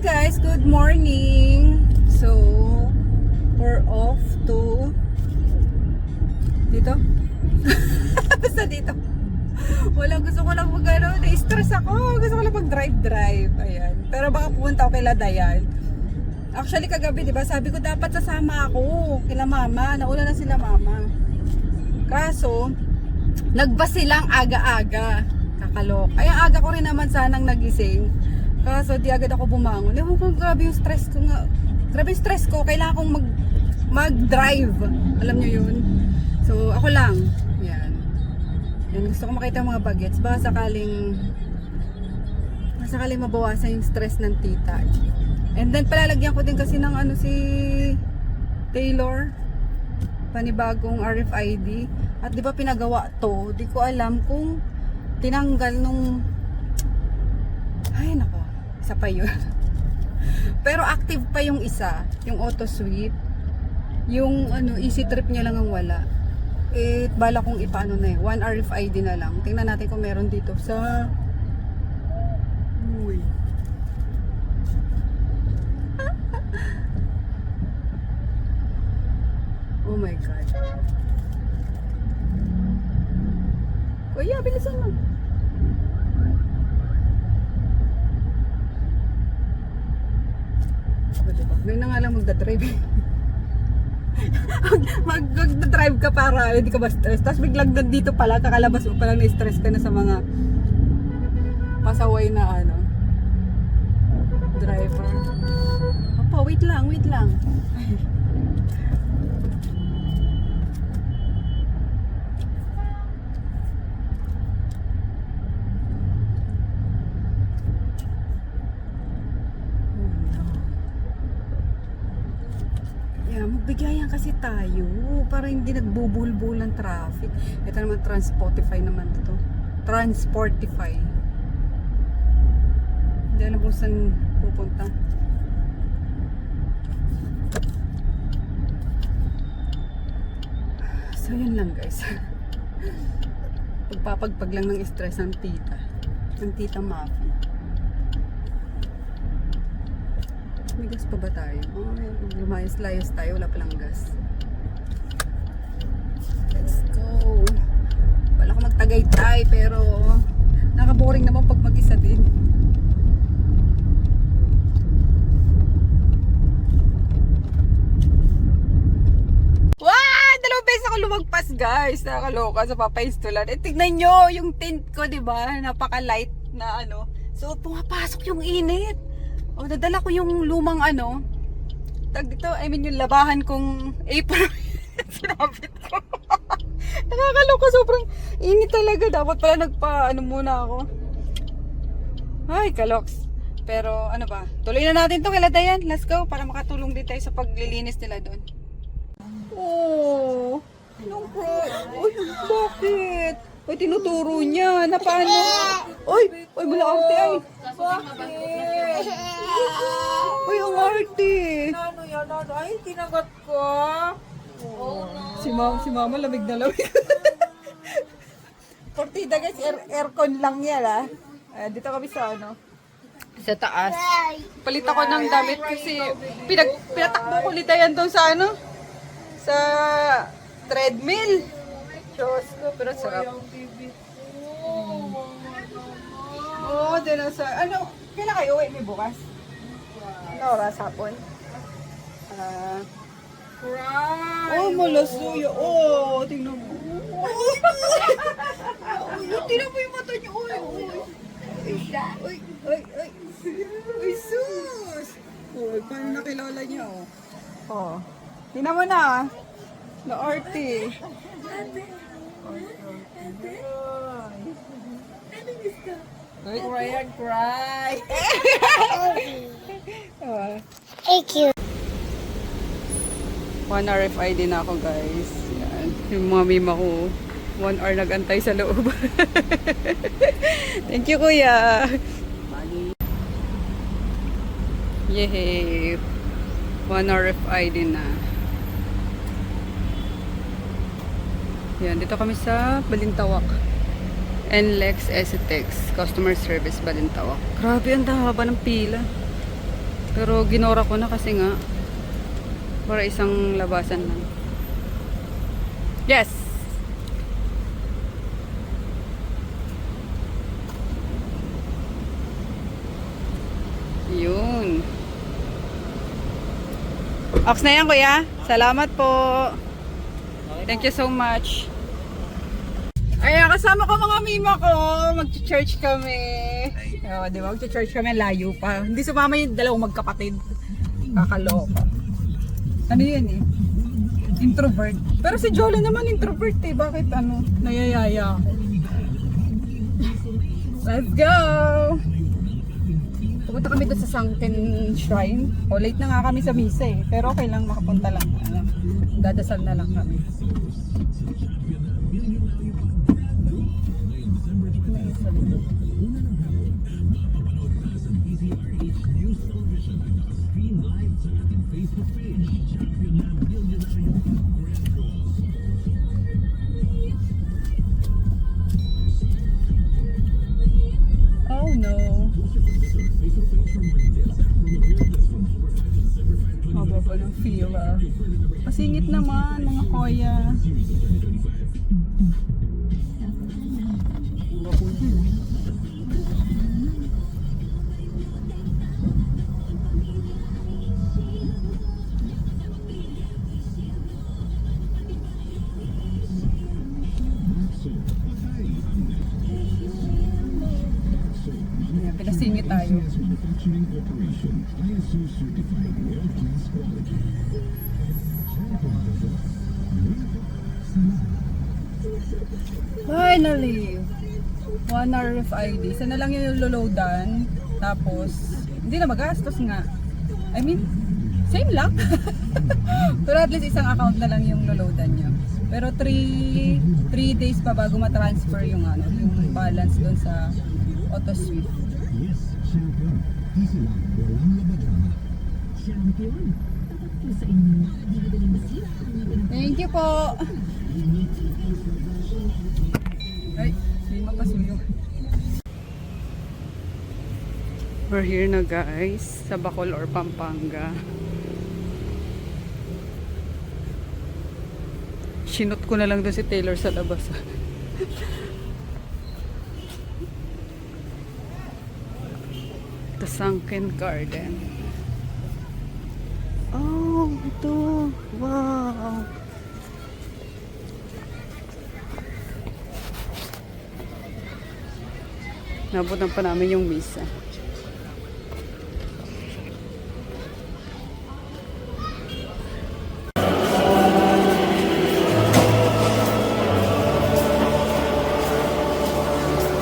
guys, good morning. So, we're off to dito. Basta dito. Wala, gusto ko lang na-stress ako. Gusto ko lang mag-drive. Ayan. Pero baka pumunta ako kila Dayan. Actually kagabi, 'di ba? Sabi ko dapat sasama ako kila mama. Nauna na sila mama. Kaso, nagbas silang aga-aga. Kakalok. Ay, ang aga ko rin naman sanang nagising. Kaso, di agad ako bumangon. Ewan ko, grabe yung stress ko nga. Grabe yung stress ko. Kailangan kong mag-drive. Alam nyo yun? So, ako lang. Yan. Yan. Gusto ko makita mga bagets. Baka sakaling mabawasan yung stress ng tita. And then, palalagyan ko din kasi ng si Taylor. Panibagong RFID. At di ba pinagawa to? Di ko alam kung tinanggal nung ay nako, isa pa yun. Pero active pa yung isa, yung auto sweep. Yung easy trip niya lang ang wala. Eh bala kong ipaano na one RFID na lang. Tingnan natin kung meron dito sa uy. Oh my god. Kuya, bilisan mo. Ngayon na nga lang magdadrive. Magdadrive ka para hindi ka ma-stress. Tapos biglang dito pala, kakalabas mo palang na-stress ka na sa mga pasaway na driver. Opo, wait lang. Magbigayan kasi tayo para hindi nagbubulbul ng traffic. Ito naman Transportify naman ito. Transportify. Hindi alam kung saan pupunta. So yun lang guys. Pagpapagpag lang ng stress ng tita. Ng tita Mafi. May gas pa ba tayo? Lumayas-layas tayo, wala palang gas. Let's go. Wala ko magtagaytay pero nakaboring naman pag mag-isa din. Wow! Dalawang beses ako lumagpas guys. Nakakaloka sa papaistulan. Eh tignan nyo yung tint ko, diba? Napaka-light na So pumapasok yung init. Oh, nadala ko yung lumang tag dito, yung labahan kong apron. Sinabit ko. Nakakaloka, sobrang init talaga. Dapat pala muna ako. Ay, kaloks. Pero ba, tuloy na natin to kila Dayan. Let's go, para makatulong din tayo sa paglilinis nila doon. Oh, uy, bakit? Uy, tinuturo niya na paano. Uy, bula arte ay. Bakit? Uy, ang arte. Ano yan? Ay, kinagat ko. Oh, no. Si mama lamig na lamig. Portida guys, aircon lang yan dito kami sa sa taas. Palit ako ng damit kasi pinatakbo ko ulit yan doon sa sa treadmill. Diyos ko, pero sarap. Oo, din sa kailan kayo uwi ni bukas? Ano oras hapon? Oh, malasuyo. Oh, tingnan mo. Tingnan mo yung mata niyo. Uy, sus. Uy, paano nakilala niya, Oh. Tingnan mo na, na-arty. Cry. Thank you. 1 RFID na ako guys. Yan. Yung mga mima ko 1 hour nag-antay sa loob. Thank you kuya. Yehey. 1 RFID na. Yan, dito kami sa Balintawak. NLEX Esitex Customer Service Balintawak. Grabe, ang haba ng pila. Pero ginora ko na kasi nga para isang labasan lang. Yes! Yun. Ox na yan, kuya. Salamat po. Thank you so much. Ayan, kasama ko mga mima ko. Mag-church kami. O, di ba? Mag-church kami. Layo pa. Hindi sumama yung dalawang magkapatid. Kakaloka. Ano yun eh? Introvert. Pero si Jolo naman introvert eh. Bakit ano? Nayayaya ako. Let's go! Pupunta kami doon sa Sunken Shrine. O, late na nga kami sa misa eh. Pero okay lang, makapunta lang. Ano, dadasal na lang kami. Oh no. Haba pa ng fila. Pasingit naman mga koya. Ayan, pinasingit tayo. Finally! 1 hour of ID. Sana lang yung loloadan. Tapos, hindi na magastos nga. I mean, same lang. Pero at least isang account na lang yung loloadan nyo. Pero 3 days pa bago ma-transfer yung ano, yung balance doon sa AutoSweep. Thank you po. Ay, hindi mapasuyo. We're here na guys, sa Bacol or Pampanga. Sinot ko na lang doon si Taylor sa labas. The Sunken Garden. Oh, ito. Wow. Nabutan pa namin yung misa.